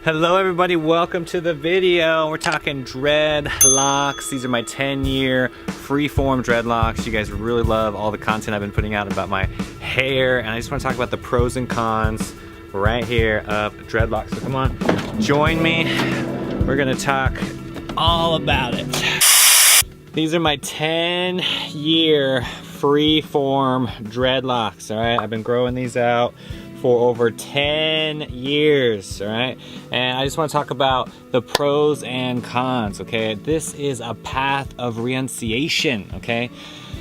Hello everybody, welcome to the video. We're talking dreadlocks. These are my 10-year freeform dreadlocks. You guys really love all the content I've been putting out about my hair, and I just want to talk about the pros and cons right here of dreadlocks. So come on, join me. We're gonna talk all about it. These are my 10-year freeform dreadlocks, all right? I've been growing these out for over 10 years, all right? And I just want to talk about the pros and cons, okay? This is a path of renunciation, okay?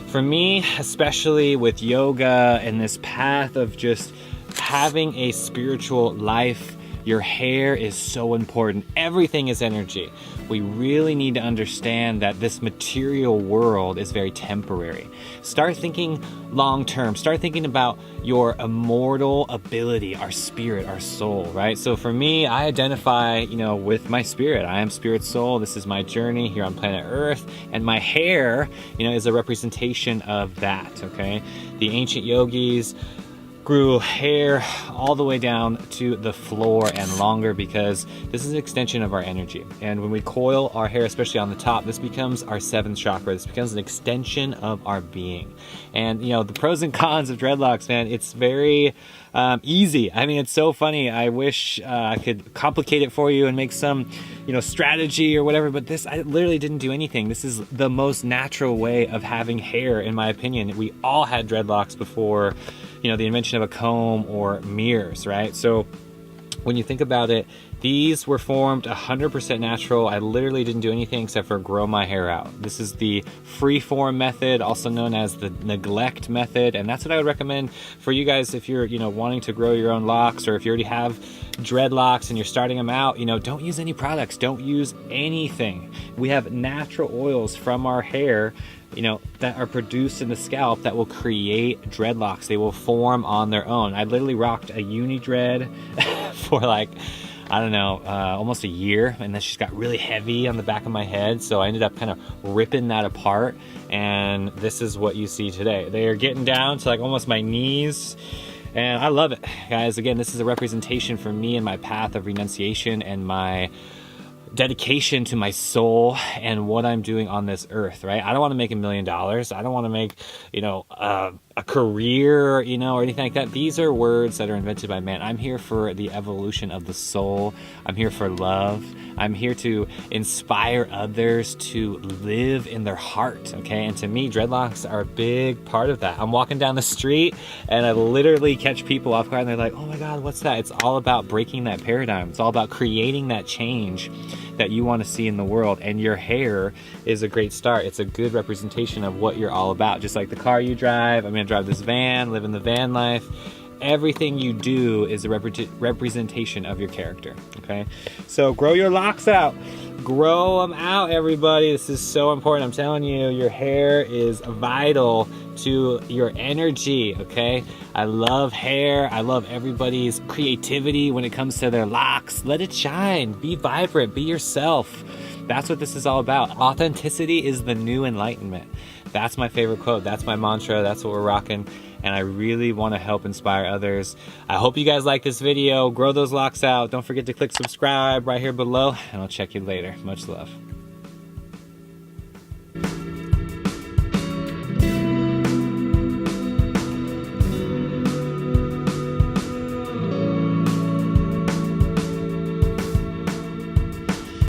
For me, especially with yoga and this path of just having a spiritual life, your hair is so important. Everything is energy. We really need to understand that this material world is very temporary. Start thinking long term. Start thinking about your immortal ability, our spirit, our soul, right? So for me, I identify, with my spirit. I am spirit soul. This is my journey here on planet Earth, and my hair, is a representation of that, okay? The ancient yogis grew hair all the way down to the floor and longer because this is an extension of our energy. And when we coil our hair, especially on the top, this becomes our seventh chakra. This becomes an extension of our being. And the pros and cons of dreadlocks, man, it's very easy. I mean, it's so funny. I wish I could complicate it for you and make some, strategy or whatever, but I literally didn't do anything. This is the most natural way of having hair, in my opinion. We all had dreadlocks before, the invention of a comb or mirrors, right? So when you think about it, these were formed 100% natural. I literally didn't do anything except for grow my hair out. This is the freeform method, also known as the neglect method. And that's what I would recommend for you guys if you're, wanting to grow your own locks, or if you already have dreadlocks and you're starting them out, don't use any products. Don't use anything. We have natural oils from our hair, that are produced in the scalp that will create dreadlocks. They will form on their own. I literally rocked a uni dread for almost a year, and then she's got really heavy on the back of my head, so I ended up kind of ripping that apart, and this is what you see today. They are getting down to almost my knees, and I love it, guys. Again, this is a representation for me and my path of renunciation and my dedication to my soul and what I'm doing on this earth, right? I don't want to make $1 million. I don't want to make, a career, or anything like that. These are words that are invented by man. I'm here for the evolution of the soul. I'm here for love. I'm here to inspire others to live in their heart, okay? And to me, dreadlocks are a big part of that. I'm walking down the street and I literally catch people off guard and they're like, oh my God, what's that? It's all about breaking that paradigm. It's all about creating that change that you want to see in the world, and your hair is a great start. It's a good representation of what you're all about. Just like the car you drive, I'm gonna drive this van, live in the van life. Everything you do is a representation of your character, okay? So grow your locks out. Grow them out, everybody. This is so important. I'm telling you, your hair is vital to your energy, okay? I love hair. I love everybody's creativity when it comes to their locks. Let it shine. Be vibrant. Be yourself. That's what this is all about. Authenticity is the new enlightenment. That's my favorite quote. That's my mantra. That's what we're rocking. And I really want to help inspire others. I hope you guys like this video. Grow those locks out. Don't forget to click subscribe right here below, and I'll check you later. Much love.